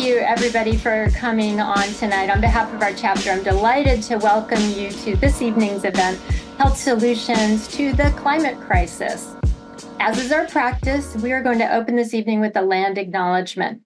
you, everybody, for coming on tonight. On behalf of our chapter, I'm delighted to welcome you to this evening's event, Health Solutions to the Climate Crisis. As is our practice, we are going to open this evening with a land acknowledgement.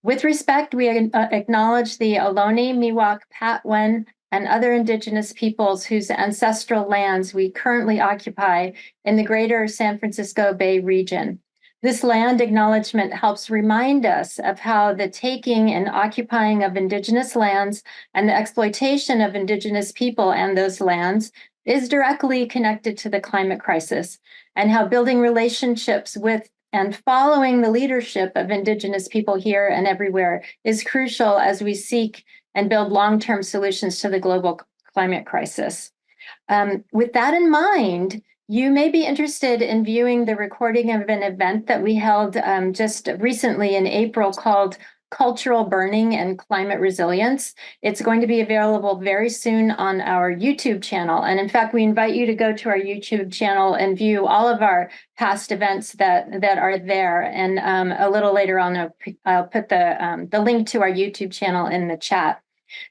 With respect, we acknowledge the Ohlone, Miwok, Patwin, and other Indigenous peoples whose ancestral lands we currently occupy in the greater San Francisco Bay region. This land acknowledgement helps remind us of how the taking and occupying of Indigenous lands and the exploitation of Indigenous people and those lands is directly connected to the climate crisis, and how building relationships with and following the leadership of Indigenous people here and everywhere is crucial as we seek and build long-term solutions to the global climate crisis. With that in mind, you may be interested in viewing the recording of an event that we held just recently in April called Cultural Burning and Climate Resilience. It's going to be available very soon on our YouTube channel. And in fact, we invite you to go to our YouTube channel and view all of our past events that are there. And a little later on, I'll put the link to our YouTube channel in the chat.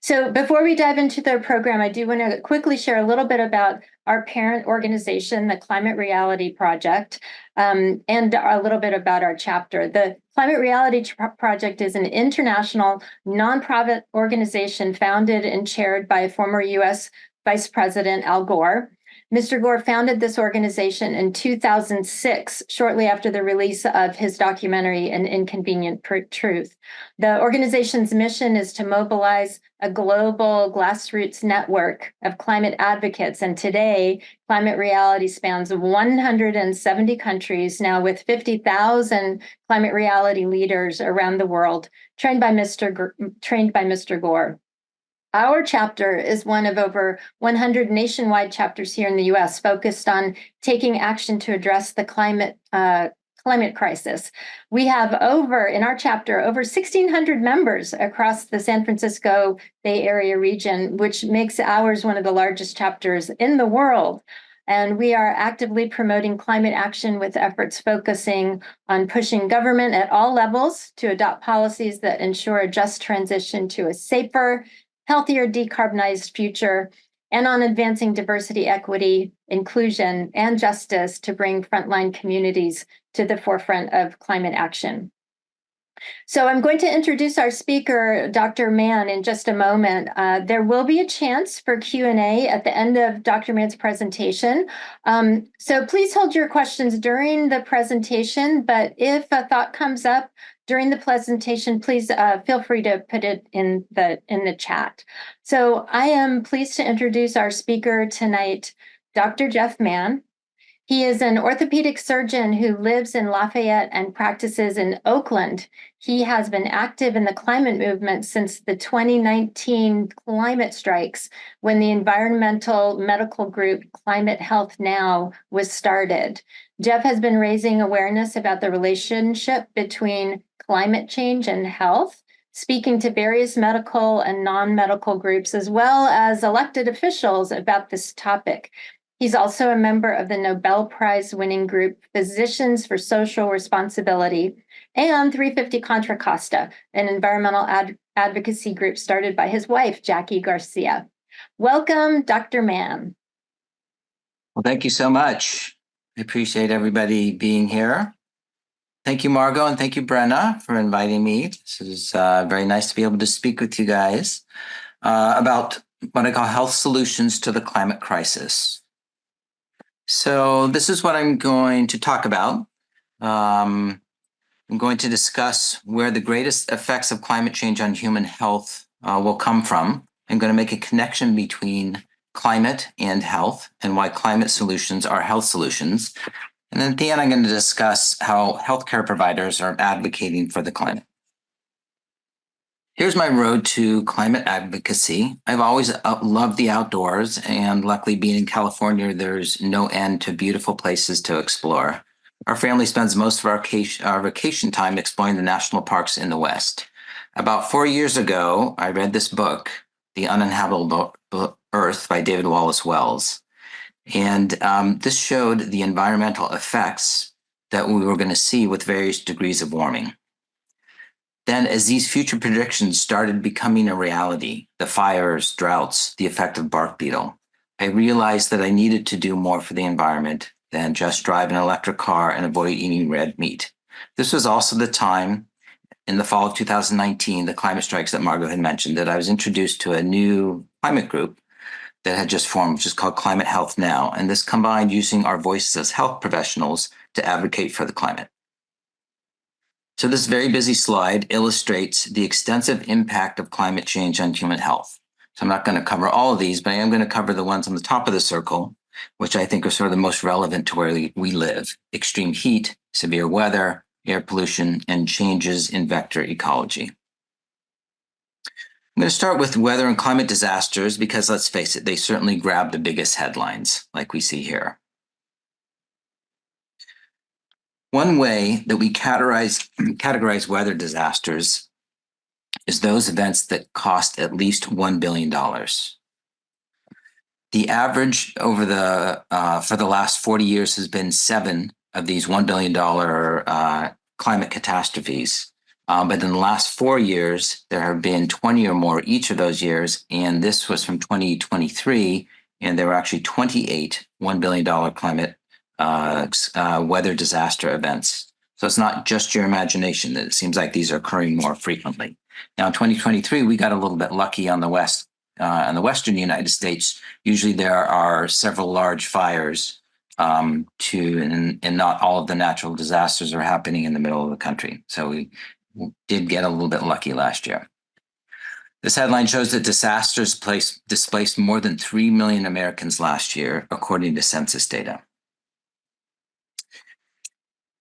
So before we dive into the program, I do want to quickly share a little bit about our parent organization, the Climate Reality Project, and a little bit about our chapter. The Climate Reality Project is an international nonprofit organization founded and chaired by former U.S. Vice President Al Gore. Mr. Gore founded this organization in 2006, shortly after the release of his documentary, An Inconvenient Truth. The organization's mission is to mobilize a global grassroots network of climate advocates. And today, Climate Reality spans 170 countries, now with 50,000 climate reality leaders around the world, trained by Mr. Gore. Our chapter is one of over 100 nationwide chapters here in the U.S. focused on taking action to address the climate crisis. We have in our chapter, over 1,600 members across the San Francisco Bay Area region, which makes ours one of the largest chapters in the world. And we are actively promoting climate action with efforts focusing on pushing government at all levels to adopt policies that ensure a just transition to a safer, healthier, decarbonized future, and on advancing diversity, equity, inclusion, and justice to bring frontline communities to the forefront of climate action. So I'm going to introduce our speaker, Dr. Mann, in just a moment. There will be a chance for Q&A at the end of Dr. Mann's presentation. So please hold your questions during the presentation, but if a thought comes up during the presentation, please feel free to put it in the chat. So I am pleased to introduce our speaker tonight, Dr. Jeff Mann. He is an orthopedic surgeon who lives in Lafayette and practices in Oakland. He has been active in the climate movement since the 2019 climate strikes, when the environmental medical group Climate Health Now was started. Jeff has been raising awareness about the relationship between climate change and health, speaking to various medical and non-medical groups, as well as elected officials about this topic. He's also a member of the Nobel-prize winning group Physicians for Social Responsibility and 350 Contra Costa, an environmental advocacy group started by his wife, Jackie Garcia. Welcome, Dr. Mann. Well, thank you so much. I appreciate everybody being here. Thank you, Margot, and thank you, Brenna, for inviting me. This is very nice to be able to speak with you guys about what I call health solutions to the climate crisis. So this is what I'm going to talk about. I'm going to discuss where the greatest effects of climate change on human health will come from. I'm going to make a connection between climate and health and why climate solutions are health solutions. And then at the end, I'm going to discuss how healthcare providers are advocating for the climate. Here's my road to climate advocacy. I've always loved the outdoors, and luckily being in California, there's no end to beautiful places to explore. Our family spends most of our vacation time exploring the national parks in the West. About 4 years ago, I read this book, The Uninhabitable Earth by David Wallace Wells. And this showed the environmental effects that we were going to see with various degrees of warming. Then, as these future predictions started becoming a reality, the fires, droughts, the effect of bark beetle, I realized that I needed to do more for the environment than just drive an electric car and avoid eating red meat. This was also the time in the fall of 2019, the climate strikes that Margot had mentioned, that I was introduced to a new climate group that had just formed, which is called Climate Health Now. And this combined using our voices as health professionals to advocate for the climate. So this very busy slide illustrates the extensive impact of climate change on human health. So I'm not going to cover all of these, but I am going to cover the ones on the top of the circle, which I think are sort of the most relevant to where we live: extreme heat, severe weather, air pollution, and changes in vector ecology. I'm going to start with weather and climate disasters because, let's face it, they certainly grab the biggest headlines, like we see here. One way that we categorize weather disasters is those events that cost at least $1 billion. The average over for the last 40 years has been 7 of these $1 billion climate catastrophes. But in the last 4 years, there have been 20 or more each of those years. And this was from 2023. And there were actually 28 $1 billion climate weather disaster events. So it's not just your imagination that it seems like these are occurring more frequently. Now, in 2023, we got a little bit lucky on the west, in the western United States. Usually there are several large fires, and not all of the natural disasters are happening in the middle of the country. So we did get a little bit lucky last year. This headline shows that disasters displaced more than 3 million Americans last year, according to census data.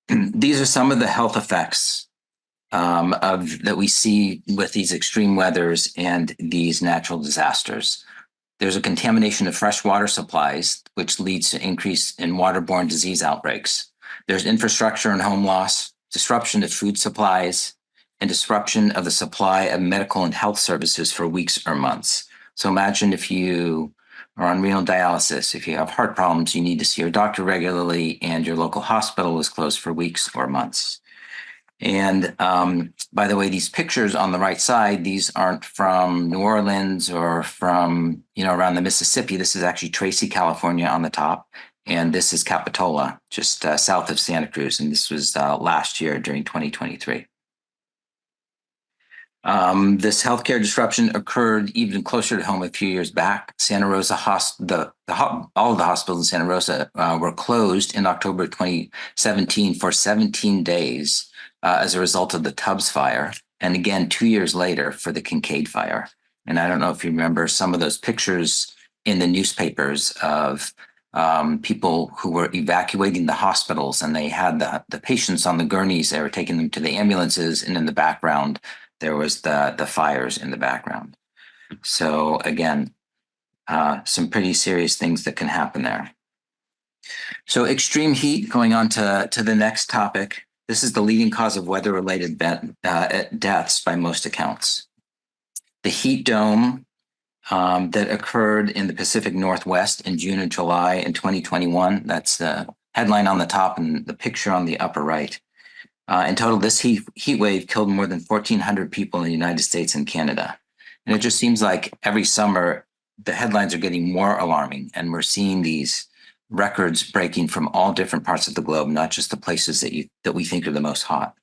These are some of the health effects that we see with these extreme weathers and these natural disasters. There's a contamination of fresh water supplies, which leads to increase in waterborne disease outbreaks. There's infrastructure and home loss, disruption of food supplies, and disruption of the supply of medical and health services for weeks or months. So imagine if you are on renal dialysis, if you have heart problems, you need to see your doctor regularly, and your local hospital is closed for weeks or months. And by the way, these pictures on the right side, these aren't from New Orleans or from, around the Mississippi. This is actually Tracy, California on the top. And this is Capitola, just south of Santa Cruz. And this was last year during 2023. This healthcare disruption occurred even closer to home a few years back. Santa Rosa, all of the hospitals in Santa Rosa were closed in October 2017 for 17 days as a result of the Tubbs fire. And again, 2 years later for the Kincaid fire. And I don't know if you remember some of those pictures in the newspapers of people who were evacuating the hospitals, and they had the patients on the gurneys. They were taking them to the ambulances, and in the background, there was the fires in the background. So again, some pretty serious things that can happen there. So extreme heat, going on to the next topic. This is the leading cause of weather-related deaths by most accounts. The heat dome that occurred in the Pacific Northwest in June and July in 2021. That's the headline on the top and the picture on the upper right. In total, this heat wave killed more than 1,400 people in the United States and Canada. And it just seems like every summer, the headlines are getting more alarming, and we're seeing these records breaking from all different parts of the globe, not just the places that we think are the most hot.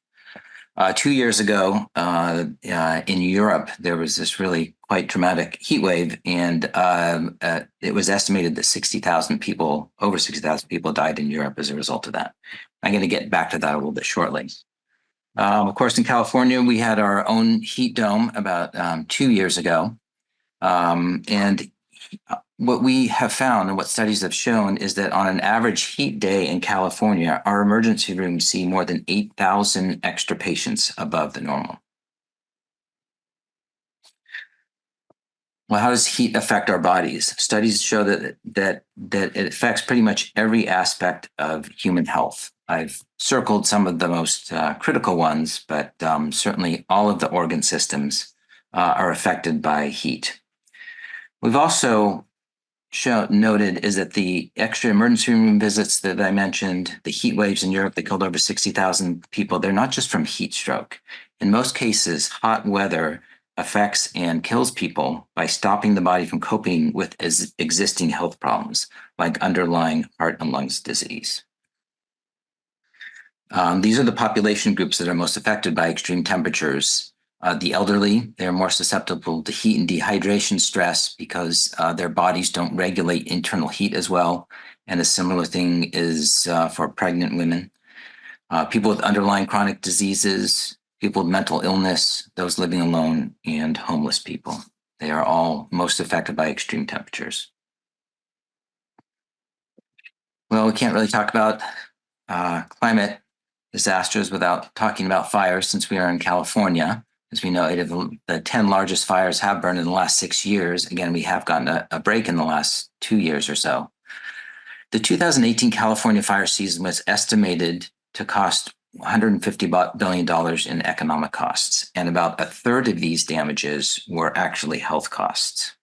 2 years ago, in Europe, there was this really quite dramatic heat wave, and it was estimated that over 60,000 people died in Europe as a result of that. I'm going to get back to that a little bit shortly. Of course, in California, we had our own heat dome about 2 years ago. And what we have found and what studies have shown is that on an average heat day in California, our emergency rooms see more than 8,000 extra patients above the normal. Well, how does heat affect our bodies? Studies show that it affects pretty much every aspect of human health. I've circled some of the most critical ones, but certainly all of the organ systems are affected by heat. We've also noted is that the extra emergency room visits that I mentioned, the heat waves in Europe that killed over 60,000 people, they're not just from heat stroke. In most cases, hot weather affects and kills people by stopping the body from coping with existing health problems, like underlying heart and lungs disease. These are the population groups that are most affected by extreme temperatures. The elderly, they're more susceptible to heat and dehydration stress because their bodies don't regulate internal heat as well. And a similar thing is for pregnant women. People with underlying chronic diseases, people with mental illness, those living alone, and homeless people. They are all most affected by extreme temperatures. Well, we can't really talk about climate disasters without talking about fires, since we are in California. As we know, 8 of the 10 largest fires have burned in the last 6 years. Again, we have gotten a break in the last 2 years or so. The 2018 California fire season was estimated to cost $150 billion in economic costs, and about a third of these damages were actually health costs.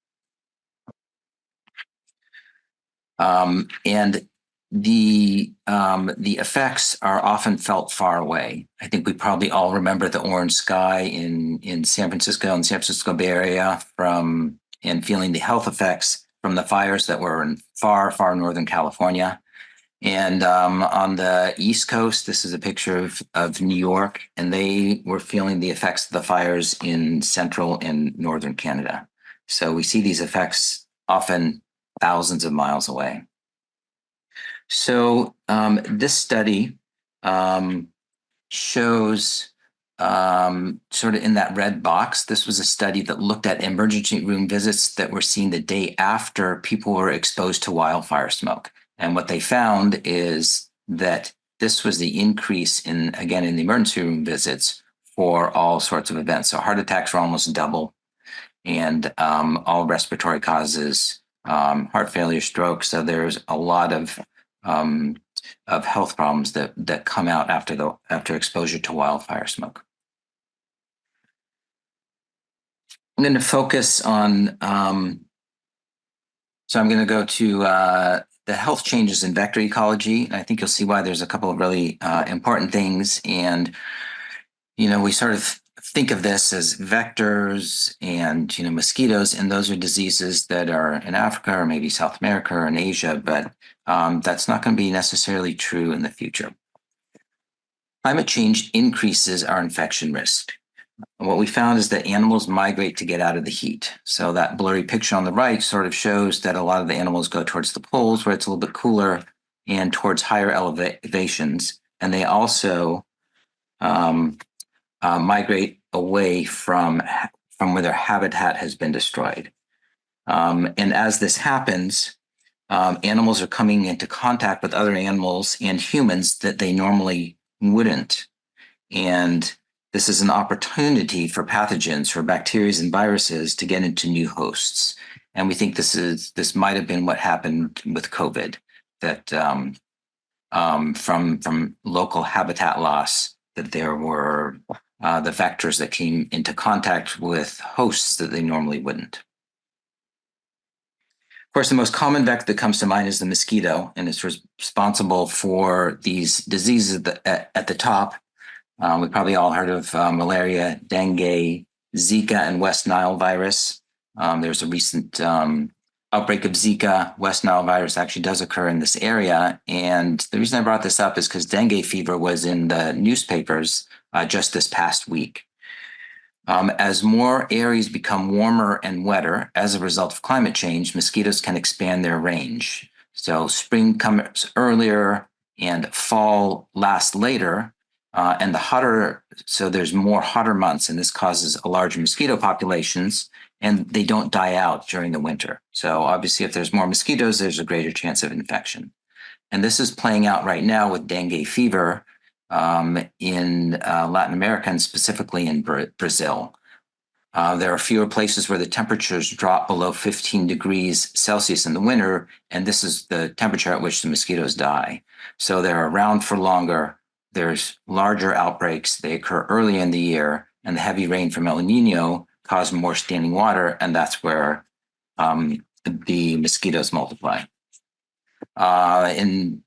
And the effects are often felt far away. I think we probably all remember the orange sky in San Francisco and San Francisco Bay Area and feeling the health effects from the fires that were in far, far northern California. And on the East Coast, this is a picture of New York, and they were feeling the effects of the fires in central and northern Canada. So we see these effects often thousands of miles away. So this study shows sort of in that red box, this was a study that looked at emergency room visits that were seen the day after people were exposed to wildfire smoke. And what they found is that this was the increase in the emergency room visits for all sorts of events. So heart attacks were almost double, and all respiratory causes, heart failure, stroke. So there's a lot of health problems that come out after exposure to wildfire smoke. I'm going to focus on. So I'm going to go to the health changes in vector ecology. And I think you'll see why there's a couple of really important things. And we sort of think of this as vectors and mosquitoes, and those are diseases that are in Africa or maybe South America or in Asia, but that's not going to be necessarily true in the future. Climate change increases our infection risk. And what we found is that animals migrate to get out of the heat. So that blurry picture on the right sort of shows that a lot of the animals go towards the poles where it's a little bit cooler and towards higher elevations. And they also migrate away from where their habitat has been destroyed. And as this happens, animals are coming into contact with other animals and humans that they normally wouldn't. And this is an opportunity for pathogens, for bacteria and viruses to get into new hosts. And we think this might have been what happened with COVID, that from local habitat loss, that there were the vectors that came into contact with hosts that they normally wouldn't. Of course, the most common vector that comes to mind is the mosquito, and it's responsible for these diseases at the top. We probably all heard of malaria, dengue, Zika, and West Nile virus. There's a recent outbreak of Zika. West Nile virus actually does occur in this area. And the reason I brought this up is because dengue fever was in the newspapers just this past week. As more areas become warmer and wetter as a result of climate change, mosquitoes can expand their range. So spring comes earlier and fall lasts later. And so there's more hotter months, and this causes a larger mosquito populations, and they don't die out during the winter. So obviously, if there's more mosquitoes, there's a greater chance of infection. And this is playing out right now with dengue fever in Latin America, and specifically in Brazil. There are fewer places where the temperatures drop below 15 degrees Celsius in the winter, and this is the temperature at which the mosquitoes die. So they're around for longer. There's larger outbreaks. They occur early in the year, and the heavy rain from El Nino cause more standing water, and that's where the mosquitoes multiply. In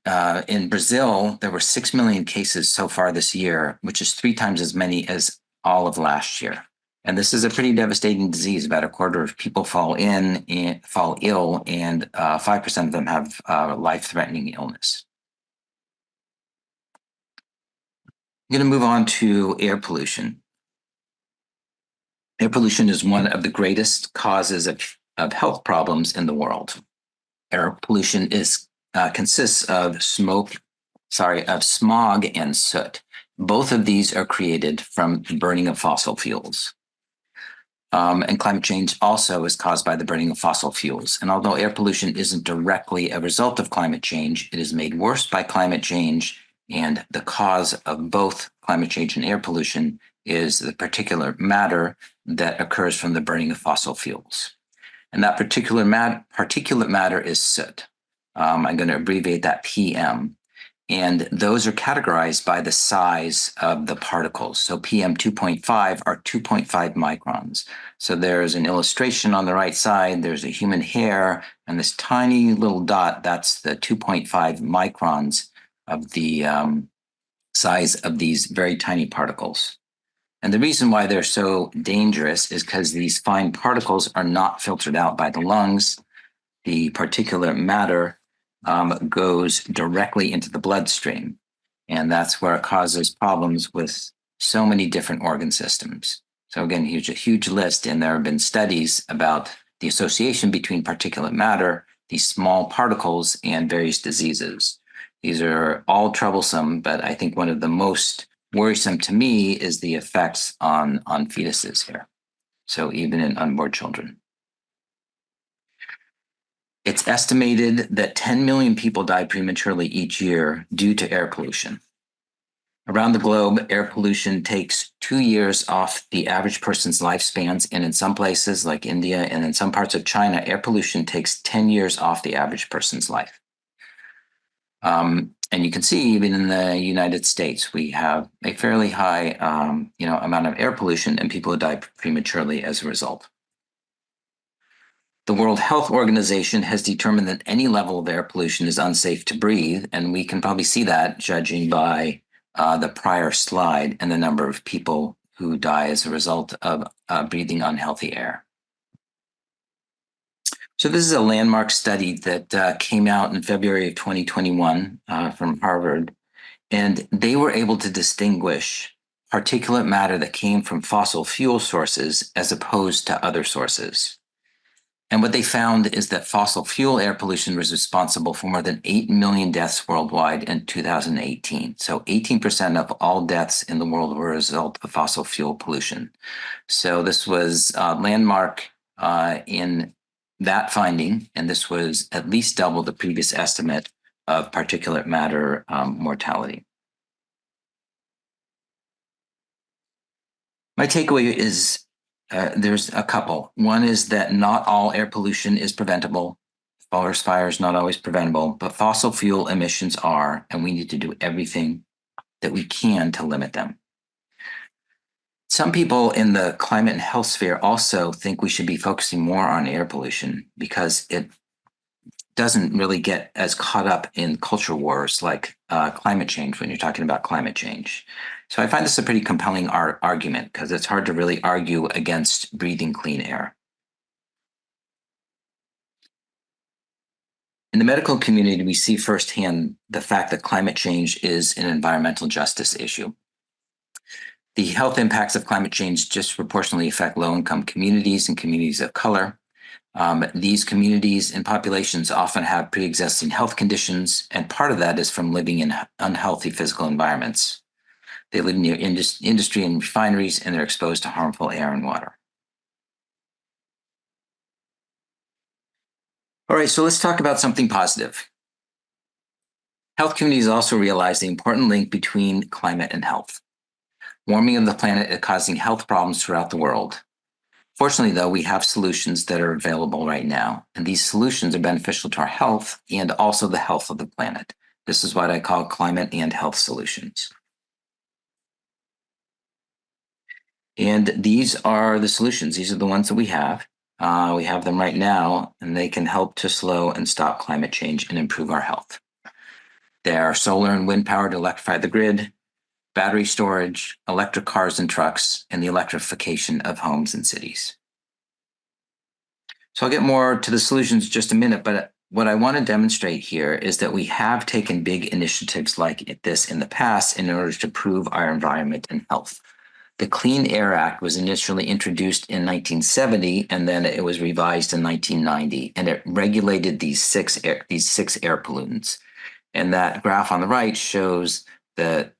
Brazil, there were 6 million cases so far this year, which is 3 times as many as all of last year. And this is a pretty devastating disease. About a quarter of people fall ill, and 5% of them have life-threatening illness. I'm going to move on to air pollution. Air pollution is one of the greatest causes of health problems in the world. Air pollution consists of smog and soot. Both of these are created from the burning of fossil fuels. And climate change also is caused by the burning of fossil fuels. And although air pollution isn't directly a result of climate change, it is made worse by climate change. And the cause of both climate change and air pollution is the particulate matter that occurs from the burning of fossil fuels. And that particulate matter is soot. I'm going to abbreviate that PM. And those are categorized by the size of the particles. So PM 2.5 are 2.5 microns. So there's an illustration on the right side. There's a human hair, and this tiny little dot, that's the 2.5 microns of the size of these very tiny particles. And the reason why they're so dangerous is because these fine particles are not filtered out by the lungs. The particulate matter goes directly into the bloodstream. And that's where it causes problems with so many different organ systems. So again, here's a huge list, and there have been studies about the association between particulate matter, these small particles, and various diseases. These are all troublesome, but I think one of the most worrisome to me is the effects on fetuses here. So even in unborn children. It's estimated that 10 million people die prematurely each year due to air pollution. Around the globe, air pollution takes 2 years off the average person's lifespans, and in some places like India and in some parts of China, air pollution takes 10 years off the average person's life. And you can see even in the United States, we have a fairly high amount of air pollution, and people who die prematurely as a result. The World Health Organization has determined that any level of air pollution is unsafe to breathe, and we can probably see that judging by the prior slide and the number of people who die as a result of breathing unhealthy air. So this is a landmark study that came out in February of 2021 from Harvard, and they were able to distinguish particulate matter that came from fossil fuel sources as opposed to other sources. And what they found is that fossil fuel air pollution was responsible for more than 8 million deaths worldwide in 2018. So 18% of all deaths in the world were a result of fossil fuel pollution. So this was landmark in that finding, and this was at least double the previous estimate of particulate matter mortality. My takeaway is there's a couple. One is that not all air pollution is preventable. Forest fires not always preventable, but fossil fuel emissions are, and we need to do everything that we can to limit them. Some people in the climate and health sphere also think we should be focusing more on air pollution because it doesn't really get as caught up in culture wars like climate change when you're talking about climate change. So I find this a pretty compelling argument because it's hard to really argue against breathing clean air. In the medical community, we see firsthand the fact that climate change is an environmental justice issue. The health impacts of climate change disproportionately affect low-income communities and communities of color. These communities and populations often have pre-existing health conditions, and part of that is from living in unhealthy physical environments. They live near industry and refineries, and they're exposed to harmful air and water. All right, so let's talk about something positive. Health communities also realize the important link between climate and health. Warming of the planet is causing health problems throughout the world. Fortunately, though, we have solutions that are available right now, and these solutions are beneficial to our health and also the health of the planet. This is what I call climate and health solutions. And these are the solutions. These are the ones that we have. We have them right now, and they can help to slow and stop climate change and improve our health. They are solar and wind power to electrify the grid, battery storage, electric cars and trucks, and the electrification of homes and cities. So I'll get more to the solutions in just a minute, but what I want to demonstrate here is that we have taken big initiatives like this in the past in order to improve our environment and health. The Clean Air Act was initially introduced in 1970, and then it was revised in 1990, and it regulated these six air pollutants. And that graph on the right shows the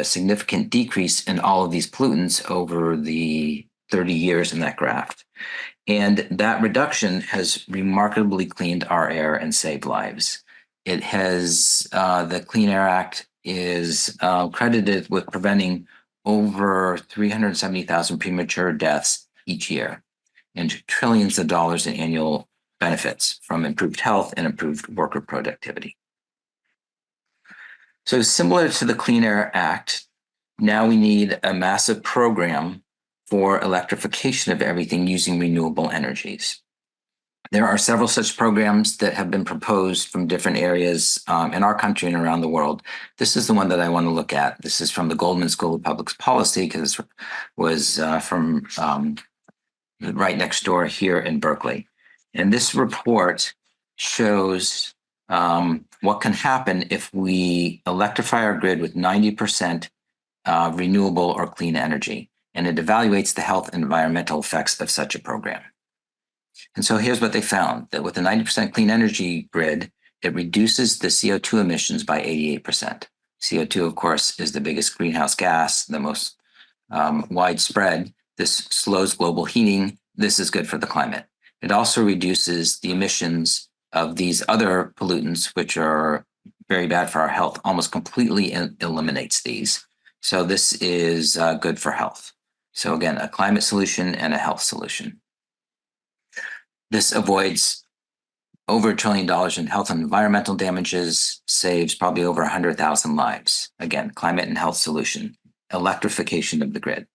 significant decrease in all of these pollutants over the 30 years in that graph. And that reduction has remarkably cleaned our air and saved lives. It has, the Clean Air Act is credited with preventing over 370,000 premature deaths each year and trillions of dollars in annual benefits from improved health and improved worker productivity. So similar to the Clean Air Act, now we need a massive program for electrification of everything using renewable energies. There are several such programs that have been proposed from different areas in our country and around the world. This is the one that I want to look at. This is from the Goldman School of Public Policy because it was from right next door here in Berkeley. And this report shows what can happen if we electrify our grid with 90% renewable or clean energy. And it evaluates the health and environmental effects of such a program. And so here's what they found, that with a 90% clean energy grid, it reduces the CO2 emissions by 88%. CO2, of course, is the biggest greenhouse gas, the most widespread. This slows global heating. This is good for the climate. It also reduces the emissions of these other pollutants, which are very bad for our health, almost completely eliminates these. So this is good for health. So again, a climate solution and a health solution. This avoids over $1 trillion in health and environmental damages, saves probably over 100,000 lives. Again, climate and health solution, electrification of the grid.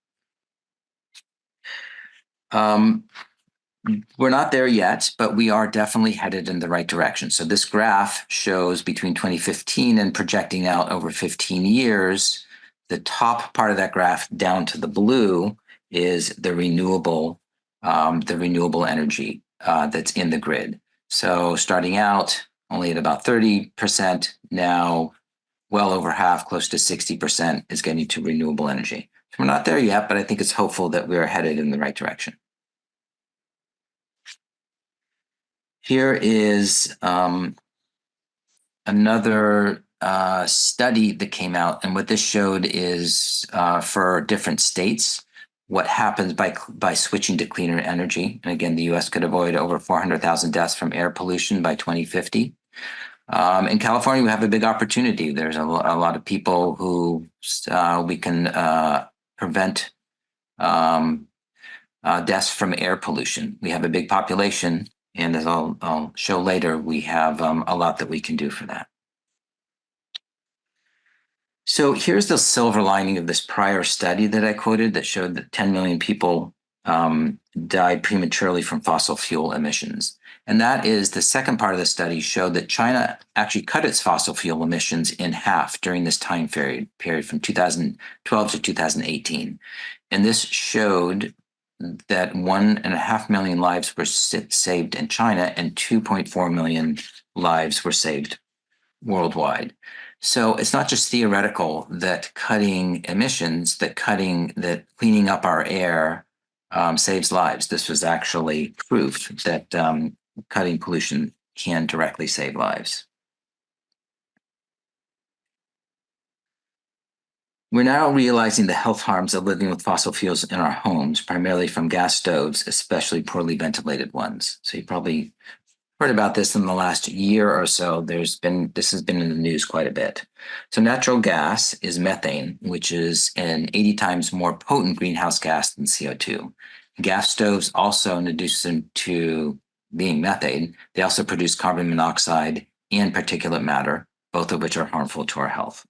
We're not there yet, but we are definitely headed in the right direction. So this graph shows between 2015 and projecting out over 15 years, the top part of that graph down to the blue is the renewable energy that's in the grid. So starting out only at about 30%, now well over half, close to 60% is getting to renewable energy. So we're not there yet, but I think it's hopeful that we're headed in the right direction. Here is another study that came out, and what this showed is for different states, what happens by switching to cleaner energy. And again, the U.S. could avoid over 400,000 deaths from air pollution by 2050. In California, we have a big opportunity. There's a lot of people who we can prevent deaths from air pollution. We have a big population, and as I'll show later, we have a lot that we can do for that. So here's the silver lining of this prior study that I quoted that showed that 10 million people died prematurely from fossil fuel emissions. And that is the second part of the study showed that China actually cut its fossil fuel emissions in half during this time period from 2012 to 2018. And this showed that 1.5 million lives were saved in China and 2.4 million lives were saved worldwide. So it's not just theoretical that cutting emissions, that cleaning up our air saves lives. This was actually proof that cutting pollution can directly save lives. We're now realizing the health harms of living with fossil fuels in our homes, primarily from gas stoves, especially poorly ventilated ones. So you probably heard about this in the last year or so. This has been in the news quite a bit. So natural gas is methane, which is an 80 times more potent greenhouse gas than CO2. Gas stoves also, in addition to being methane, they also produce carbon monoxide and particulate matter, both of which are harmful to our health.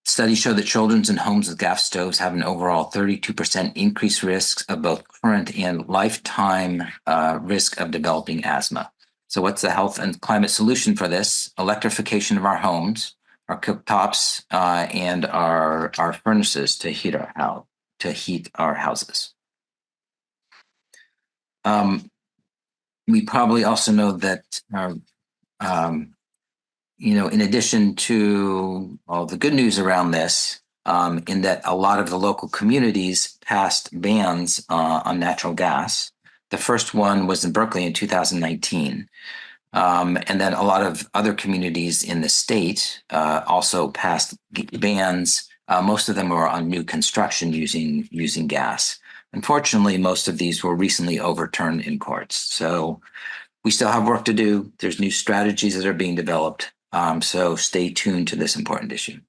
Studies show that children in homes with gas stoves have an overall 32% increased risk of both current and lifetime risk of developing asthma. So what's the health and climate solution for this? Electrification of our homes, cooktops, and our furnaces to heat our houses. We probably also know that in addition to all the good news around this, in that a lot of the local communities passed bans on natural gas. The first one was in Berkeley in 2019. And then a lot of other communities in the state also passed bans. Most of them were on new construction using gas. Unfortunately, most of these were recently overturned in courts. So we still have work to do. There's new strategies that are being developed. So stay tuned to this important issue.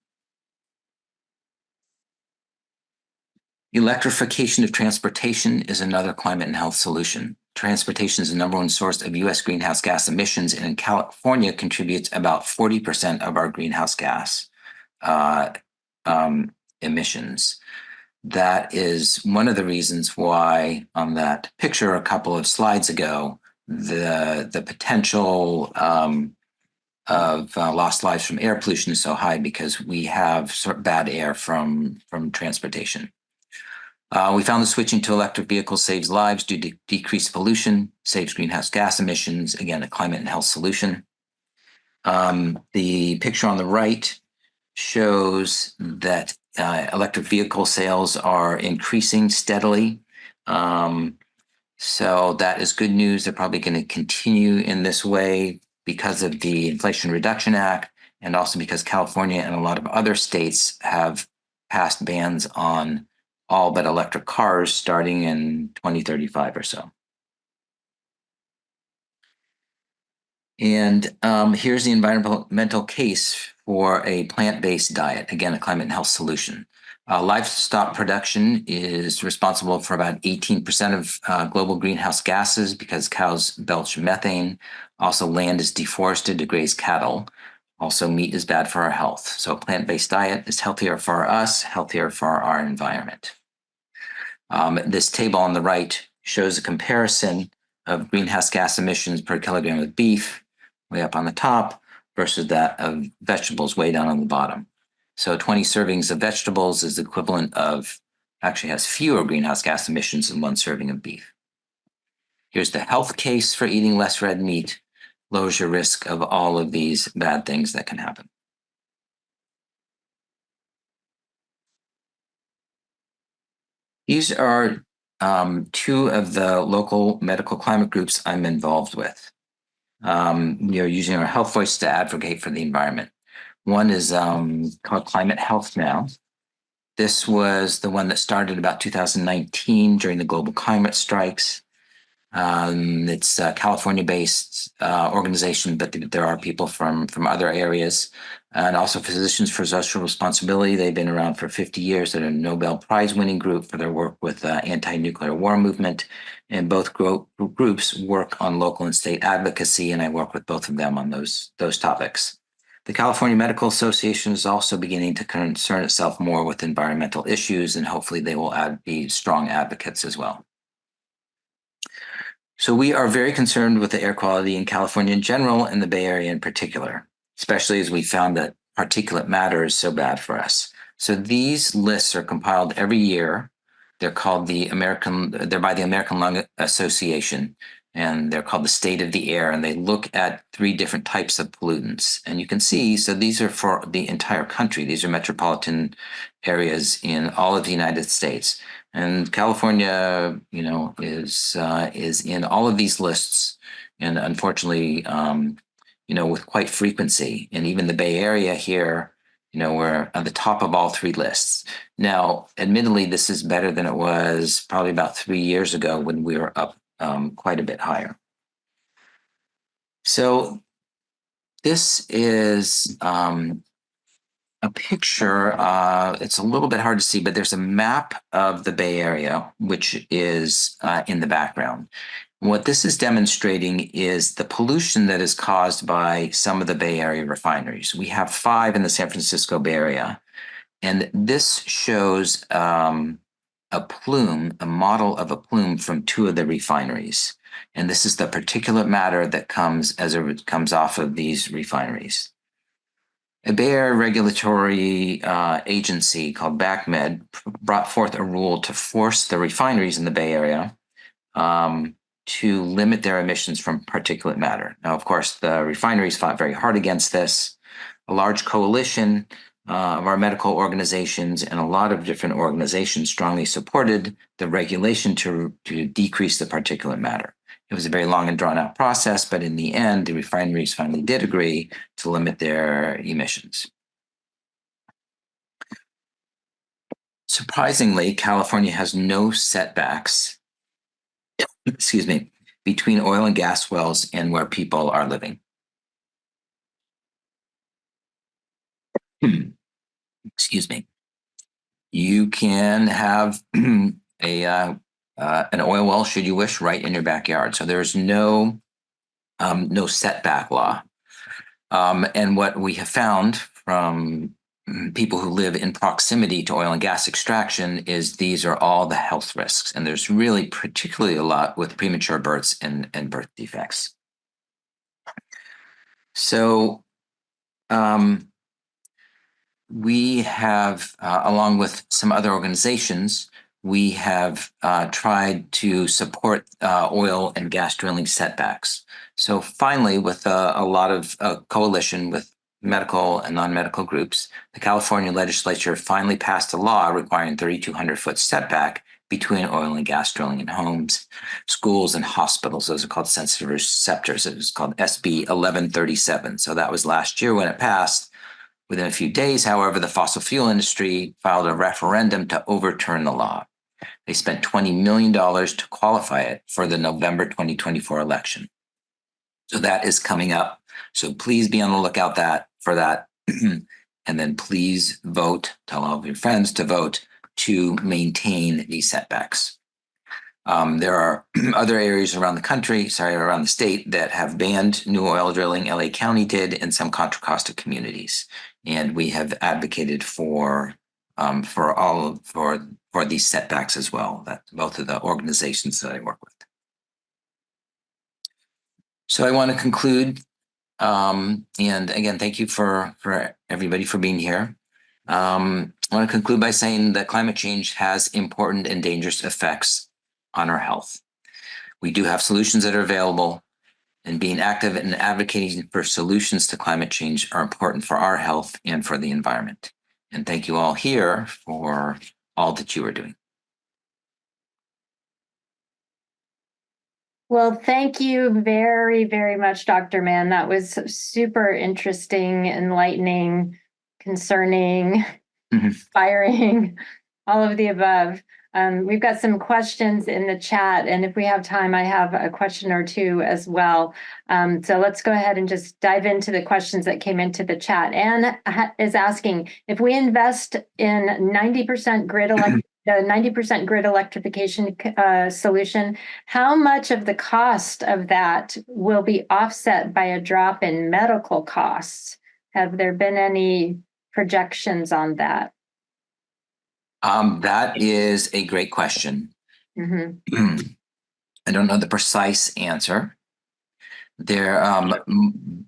Electrification of transportation is another climate and health solution. Transportation is the number one source of U.S. greenhouse gas emissions, and in California contributes about 40% of our greenhouse gas emissions. That is one of the reasons why on that picture a couple of slides ago, the potential of lost lives from air pollution is so high because we have bad air from transportation. We found that switching to electric vehicles saves lives due to decreased pollution, saves greenhouse gas emissions, again, a climate and health solution. The picture on the right shows that electric vehicle sales are increasing steadily. So that is good news. They're probably going to continue in this way because of the Inflation Reduction Act, and also because California and a lot of other states have passed bans on all but electric cars starting in 2035 or so. And here's the environmental case for a plant-based diet, again, a climate and health solution. Livestock production is responsible for about 18% of global greenhouse gases because cows belch methane. Also, land is deforested to graze cattle. Also, meat is bad for our health. So a plant-based diet is healthier for us, healthier for our environment. This table on the right shows a comparison of greenhouse gas emissions per kilogram of beef, way up on the top, versus that of vegetables, way down on the bottom. So 20 servings of vegetables is equivalent of, actually has fewer greenhouse gas emissions than one serving of beef. Here's the health case for eating less red meat, lowers your risk of all of these bad things that can happen. These are two of the local medical climate groups I'm involved with. We are using our health voice to advocate for the environment. One is called Climate Health Now. This was the one that started about 2019 during the global climate strikes. It's a California-based organization, but there are people from other areas, and also Physicians for Social Responsibility. They've been around for 50 years. They're a Nobel-prize winning group for their work with anti-nuclear war movement. And both groups work on local and state advocacy, and I work with both of them on those topics. The California Medical Association is also beginning to concern itself more with environmental issues, and hopefully they will be strong advocates as well. So we are very concerned with the air quality in California in general and the Bay Area in particular, especially as we found that particulate matter is so bad for us. So these lists are compiled every year. They're called they're by the American Lung Association, and they're called the State of the Air, and they look at 3 different types of pollutants. And you can see, so these are for the entire country. These are metropolitan areas in all of the United States. And California, is in all of these lists, and unfortunately, with quite frequency. And even the Bay Area here, we're at the top of all 3 lists. Now, admittedly, this is better than it was probably about 3 years ago when we were up quite a bit higher. So this is a picture. It's a little bit hard to see, but there's a map of the Bay Area, which is in the background. What this is demonstrating is the pollution that is caused by some of the Bay Area refineries. We have 5 in the San Francisco Bay Area, and this shows a plume, a model of a plume from 2 of the refineries. And this is the particulate matter that comes off of these refineries. A Bay Area regulatory agency called BACMed brought forth a rule to force the refineries in the Bay Area to limit their emissions from particulate matter. Now, of course, the refineries fought very hard against this. A large coalition of our medical organizations and a lot of different organizations strongly supported the regulation to decrease the particulate matter. It was a very long and drawn out process, but in the end, the refineries finally did agree to limit their emissions. Surprisingly, California has no setbacks, excuse me, between oil and gas wells and where people are living. Excuse me. You can have an oil well, should you wish, right in your backyard. So there's no setback law. And what we have found from people who live in proximity to oil and gas extraction is these are all the health risks. And there's really particularly a lot with premature births and birth defects. So we have, along with some other organizations, we have tried to support oil and gas drilling setbacks. So finally, with a lot of coalition with medical and non-medical groups, the California legislature finally passed a law requiring 3,200-foot setback between oil and gas drilling in homes, schools, and hospitals. Those are called sensitive receptors. It was called SB 1137. So that was last year when it passed. Within a few days, however, the fossil fuel industry filed a referendum to overturn the law. They spent $20 million to qualify it for the November 2024 election. So that is coming up. So please be on the lookout for that. And then please vote, tell all of your friends to vote to maintain these setbacks. There are other areas around the state that have banned new oil drilling. LA County did, and some Contra Costa communities. And we have advocated for these setbacks as well. That both of the organizations that I work with. So I want to conclude, and again, thank you for everybody for being here. I want to conclude by saying that climate change has important and dangerous effects on our health. We do have solutions that are available, and being active and advocating for solutions to climate change are important for our health and for the environment. And thank you all here for all that you are doing. Well, thank you very, very much, Dr. Mann. That was super interesting, enlightening, concerning, inspiring, all of the above. We've got some questions in the chat, and if we have time, I have a question or two as well. So let's go ahead and just dive into the questions that came into the chat. Anne is asking, if we invest in 90% grid electrification solution, how much of the cost of that will be offset by a drop in medical costs? Have there been any projections on that? That is a great question. Mm-hmm. I don't know the precise answer. There,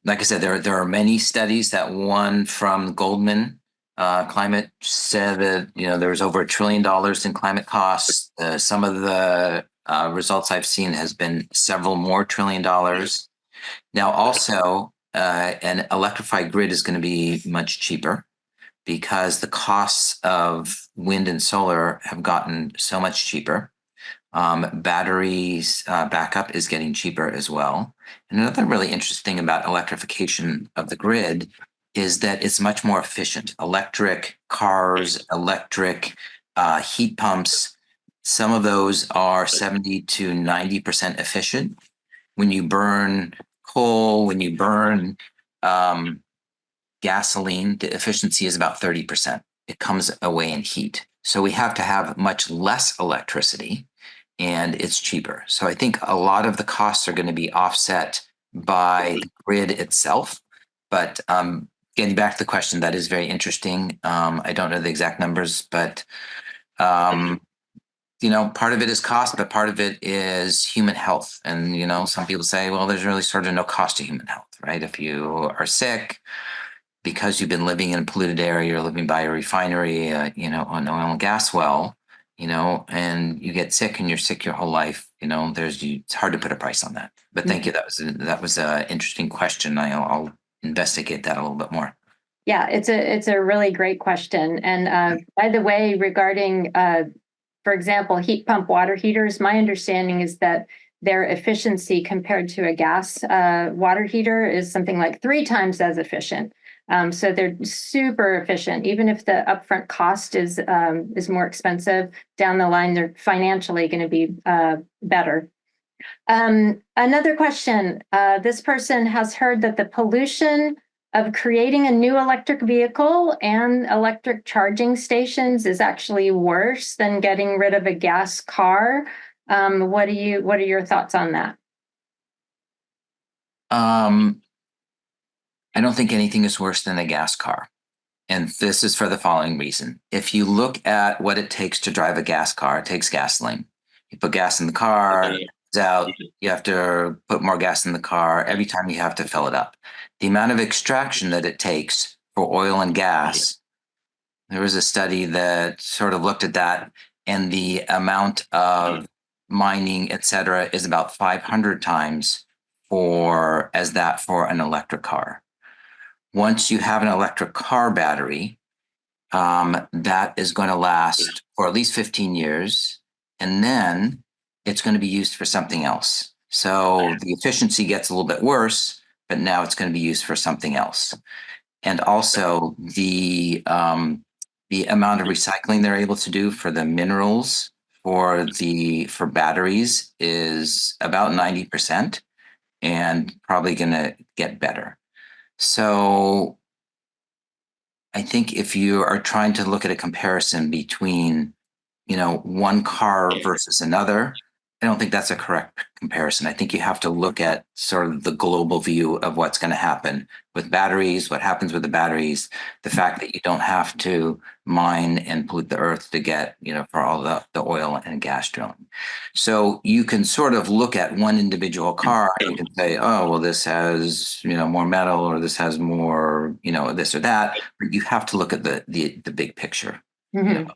like I said, there are many studies. That one from Goldman Climate said that there was over $1 trillion in climate costs. Some of the results I've seen has been several more $1 trillion. Now, also, an electrified grid is going to be much cheaper, because the costs of wind and solar have gotten so much cheaper. Batteries backup is getting cheaper as well. And another really interesting thing about electrification of the grid is that it's much more efficient. Electric cars, electric heat pumps, some of those are 70 to 90% efficient. When you burn coal, when you burn gasoline, the efficiency is about 30%. It comes away in heat. So we have to have much less electricity, and it's cheaper. So I think a lot of the costs are going to be offset by the grid itself. But getting back to the question, that is very interesting. I don't know the exact numbers, but part of it is cost, but part of it is human health. And some people say, well, there's really sort of no cost to human health, right? If you are sick, because you've been living in a polluted area, you're living by a refinery, an oil and gas well, and you get sick and you're sick your whole life, it's hard to put a price on that. But thank you. That was an interesting question. I'll investigate that a little bit more. Yeah, it's a really great question. And by the way, regarding, for example, heat pump water heaters, my understanding is that their efficiency compared to a gas water heater is something like 3 times as efficient. So they're super efficient. Even if the upfront cost is more expensive, down the line they're financially going to be better. Another question. This person has heard that the pollution of creating a new electric vehicle and electric charging stations is actually worse than getting rid of a gas car. What are your thoughts on that? I don't think anything is worse than a gas car. And this is for the following reason. If you look at what it takes to drive a gas car, it takes gasoline. You put gas in the car, it's out, you have to put more gas in the car. Every time you have to fill it up. The amount of extraction that it takes for oil and gas, there was a study that sort of looked at that, and the amount of mining, et cetera, is about 500 times for an electric car. Once you have an electric car battery, that is going to last for at least 15 years, and then it's going to be used for something else. So the efficiency gets a little bit worse, but now it's going to be used for something else. And also the amount of recycling they're able to do for the minerals for batteries is about 90%, and probably going to get better. So I think if you are trying to look at a comparison between, one car versus another, I don't think that's a correct comparison. I think you have to look at sort of the global view of what's going to happen with batteries, what happens with the batteries, the fact that you don't have to mine and pollute the earth to get, for all the oil and gas drilling. So you can sort of look at one individual car and you can say, oh, well, this has, more metal, or this has more, this or that. But you have to look at the big picture. Mm-hmm.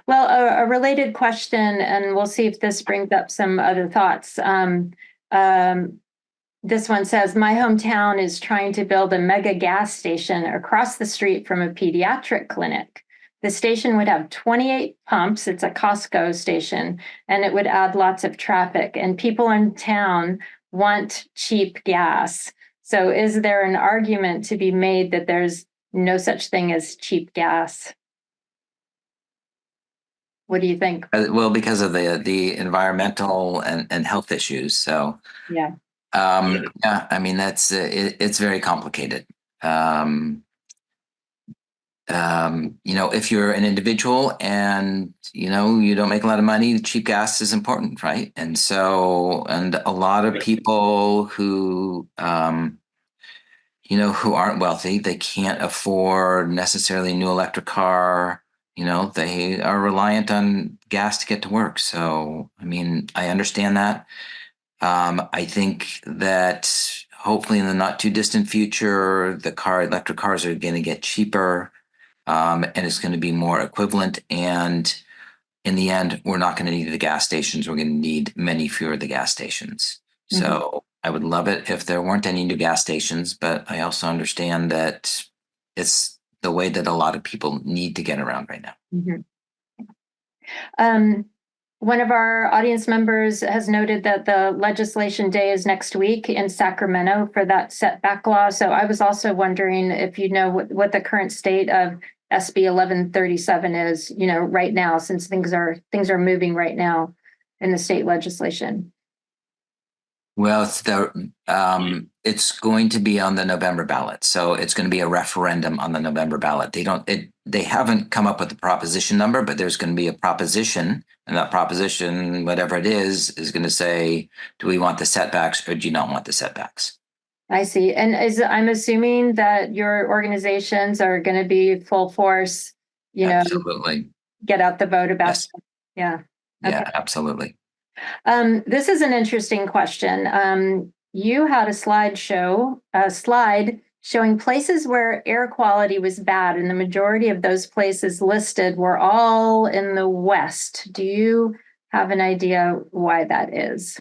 Well, a related question, and we'll see if this brings up some other thoughts. This one says, my hometown is trying to build a mega gas station across the street from a pediatric clinic. The station would have 28 pumps. It's a Costco station, and it would add lots of traffic. And people in town want cheap gas. So is there an argument to be made that there's no such thing as cheap gas? What do you think? Well, because of the environmental and health issues. So yeah, I mean, it's very complicated. If you're an individual and you don't make a lot of money, cheap gas is important, right? And a lot of people who who aren't wealthy, they can't afford necessarily a new electric car. They are reliant on gas to get to work. So, I mean, I understand that. I think that hopefully in the not too distant future, electric cars are going to get cheaper, and it's going to be more equivalent. And in the end, we're not going to need the gas stations. We're going to need many fewer of the gas stations. Mm-hmm. So I would love it if there weren't any new gas stations, but I also understand that it's the way that a lot of people need to get around right now. Mm-hmm. One of our audience members has noted that the legislation day is next week in Sacramento for that setback law. So I was also wondering if you know what the current state of SB 1137 is, right now, since things are moving right now in the state legislation. Well, it's going to be on the November ballot. So it's going to be a referendum on the November ballot. They haven't come up with the proposition number, but there's going to be a proposition, and that proposition, whatever it is going to say, do we want the setbacks or do you not want the setbacks? I see. And I'm assuming that your organizations are going to be full force, absolutely, get out the vote about yes. It. Yeah. Okay. Yeah, absolutely. This is an interesting question. You had a slide showing places where air quality was bad, and the majority of those places listed were all in the West. Do you have an idea why that is?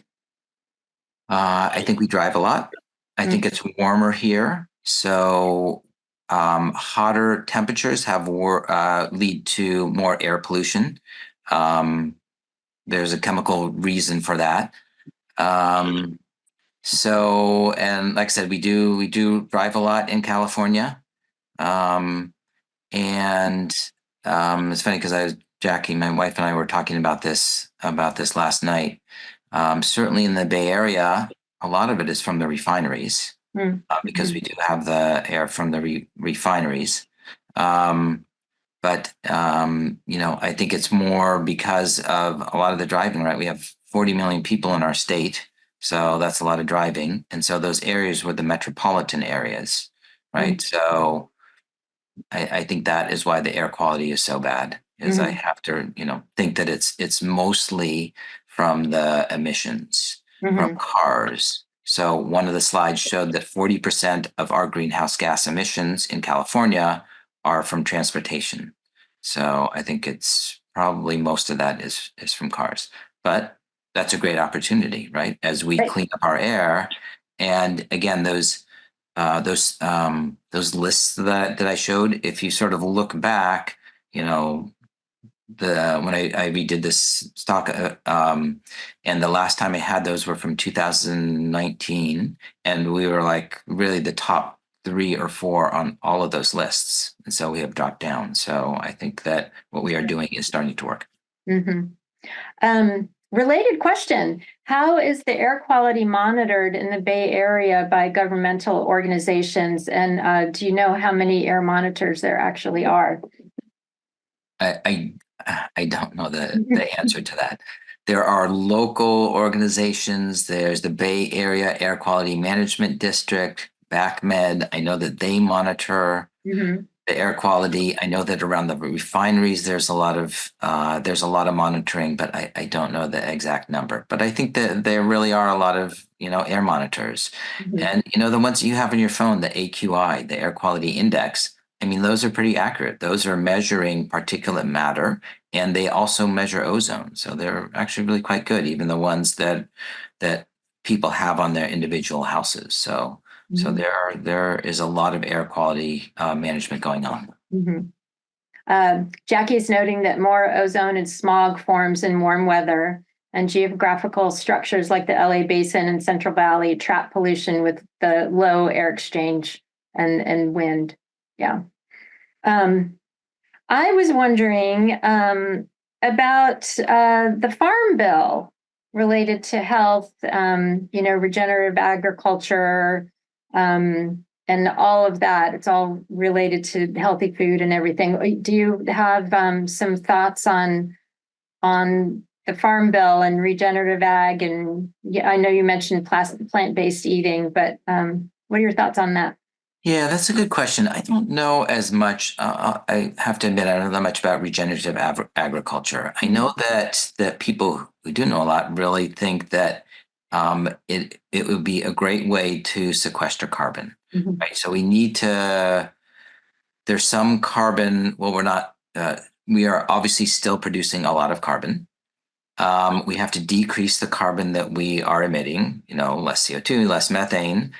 I think we drive a lot. I think it's warmer here. So hotter temperatures lead to more air pollution. There's a chemical reason for that. And like I said, we do drive a lot in California. Um, and it's funny because Jackie, my wife, and I were talking about this last night. Certainly in the Bay Area, a lot of it is from the refineries because we do have the air from the refineries. But I think it's more because of a lot of the driving, right? We have 40 million people in our state, so that's a lot of driving. And so those areas were the metropolitan areas, right? So I think that is why the air quality is so bad, is I have to, think that it's mostly from the emissions from cars. So one of the slides showed that 40% of our greenhouse gas emissions in California are from transportation. So I think it's probably most of that is from cars. But that's a great opportunity, right? As we clean up our air. And again, those lists that I showed, if you sort of look back, when I redid this stock, and the last time I had those were from 2019, and we were like really the top 3 or 4 on all of those lists, and so we have dropped down. So I think that what we are doing is starting to work. Related question. How is the air quality monitored in the Bay Area by governmental organizations? And do you know how many air monitors there actually are? I don't know the answer to that. There are local organizations. There's the Bay Area Air Quality Management District, BACMed. I know that they monitor the air quality. I know that around the refineries there's a lot of monitoring, but I don't know the exact number. But I think that there really are a lot of air monitors, and the ones you have on your phone, the AQI, the air quality index. I mean, those are pretty accurate. Those are measuring particulate matter, and they also measure ozone. So they're actually really quite good, even the ones that people have on their individual houses. So there is a lot of air quality management going on. Jackie is noting that more ozone and smog forms in warm weather, and geographical structures like the LA Basin and Central Valley trap pollution with the low air exchange and wind. Yeah. I was wondering about the Farm Bill related to health, regenerative agriculture, and all of that. It's all related to healthy food and everything. Do you have some thoughts on the Farm Bill and regenerative ag? And I know you mentioned plant-based eating, but what are your thoughts on that? Yeah, that's a good question. I don't know as much. I have to admit, I don't know much about regenerative agriculture. I know that people who do know a lot really think that it would be a great way to sequester carbon, right? So we need to. There's some carbon. Well, we're not. We are obviously still producing a lot of carbon. We have to decrease the carbon that we are emitting. Less CO2, less methane.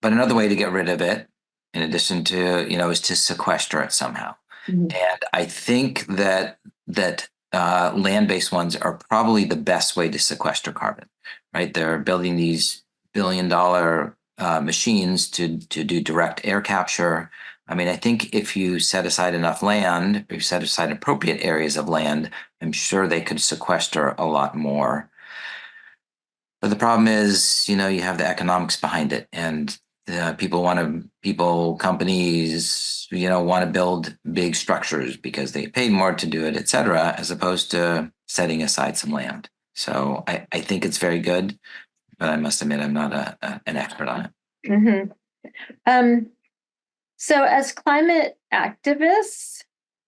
But another way to get rid of it, in addition to, is to sequester it somehow. And I think that land-based ones are probably the best way to sequester carbon, right? They're building these billion-dollar machines to do direct air capture. I mean, I think if you set aside enough land, or you set aside appropriate areas of land, I'm sure they could sequester a lot more. But the problem is, you have the economics behind it, and companies, want to build big structures because they paid more to do it, et cetera, as opposed to setting aside some land. So I think it's very good, but I must admit I'm not an expert on it. So as climate activists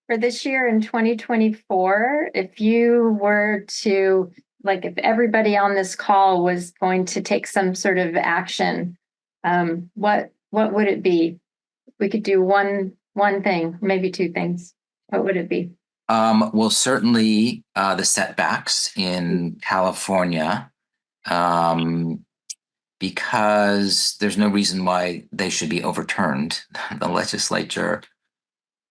for this year in 2024, if you were to, if everybody on this call was going to take some sort of action, what what would it be? We could do one thing, maybe two things. What would it be? Well, certainly the setbacks in California, because there's no reason why they should be overturned. The legislature,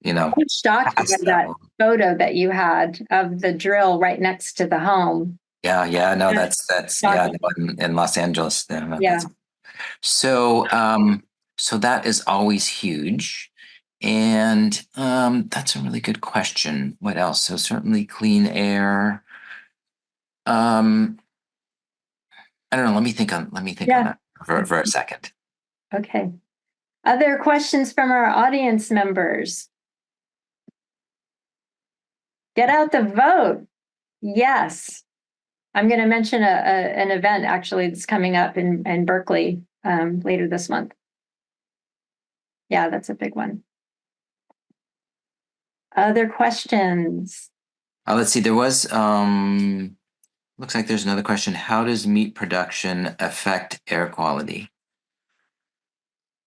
I'm shocked by that photo that you had of the drill right next to the home. Yeah, no, that's in Los Angeles. Yeah. So that is always huge. And that's a really good question. What else? So certainly clean air. I don't know. Let me think on that for a second. Okay. Other questions from our audience members? Get out the vote. Yes. I'm going to mention an event actually that's coming up in Berkeley later this month. Yeah, that's a big one. Other questions? Let's see. There was, looks like there's another question. How does meat production affect air quality?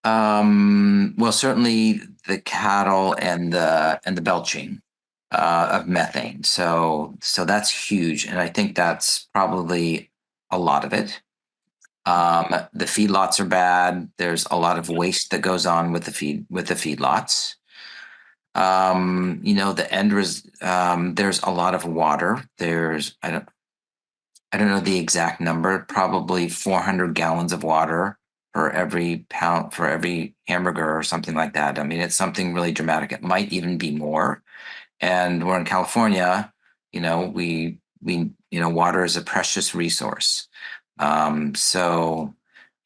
Well, certainly the cattle and the belching of methane. So that's huge, and I think that's probably a lot of it. The feedlots are bad. There's a lot of waste that goes on with the feedlots. The end there's a lot of water. There's I don't know the exact number, probably 400 gallons of water for every hamburger or something like that. I mean, it's something really dramatic. It might even be more. And we're in California, water is a precious resource. So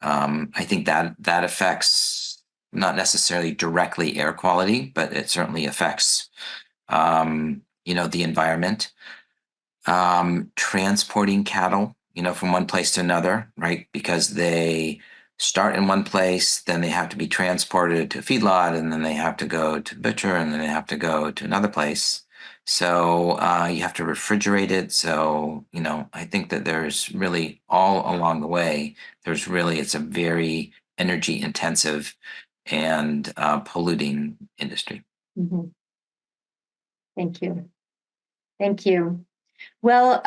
I think that affects not necessarily directly air quality, but it certainly affects, the environment. Transporting cattle, from one place to another, right? Because they start in one place, then they have to be transported to a feedlot, and then they have to go to the butcher, and then they have to go to another place. So you have to refrigerate it. So, I think that there's really all along the way, it's a very energy intensive and polluting industry. Mm-hmm. Thank you. Thank you. Well,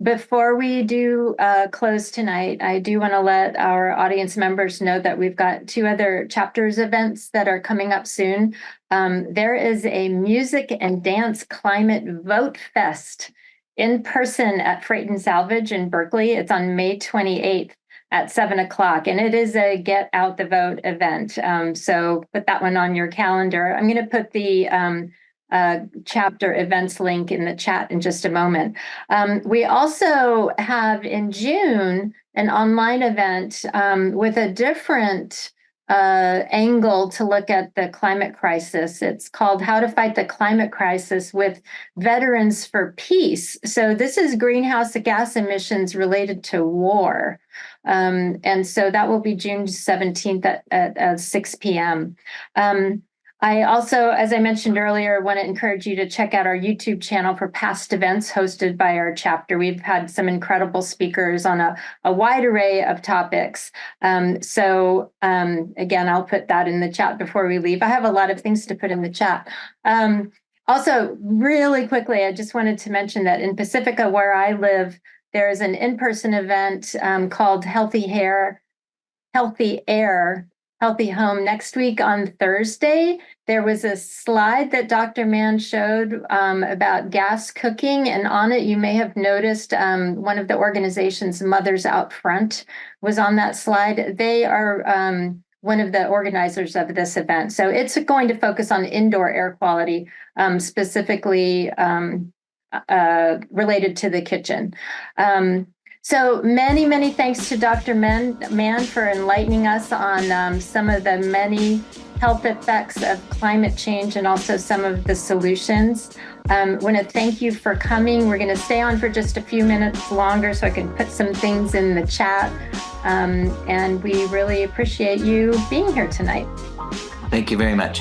before we do close tonight, I do want to let our audience members know that we've got 2 other chapters events that are coming up soon. There is a music and dance climate vote fest in person at Freight and Salvage in Berkeley. It's on May 28th at 7:00, and it is a get out the vote event. So put that one on your calendar. I'm going to put the chapter events link in the chat in just a moment. We also have in June an online event with a different angle to look at the climate crisis. It's called How to Fight the Climate Crisis with Veterans for Peace. So this is greenhouse gas emissions related to war. And so that will be June 17th at 6 p.m. I also, as I mentioned earlier, want to encourage you to check out our YouTube channel for past events hosted by our chapter. We've had some incredible speakers on a wide array of topics. So again, I'll put that in the chat before we leave. I have a lot of things to put in the chat. Also, really quickly, I just wanted to mention that in Pacifica, where I live, there's an in-person event called Healthy Air, Healthy Home next week on Thursday. There was a slide that Dr. Mann showed about gas cooking, and on it you may have noticed one of the organization's Mothers Out Front was on that slide. They are one of the organizers of this event. So it's going to focus on indoor air quality, specifically related to the kitchen. So many thanks to Dr. Mann for enlightening us on some of the many health effects of climate change and also some of the solutions. I want to thank you for coming. We're going to stay on for just a few minutes longer so I can put some things in the chat. And we really appreciate you being here tonight. Thank you very much.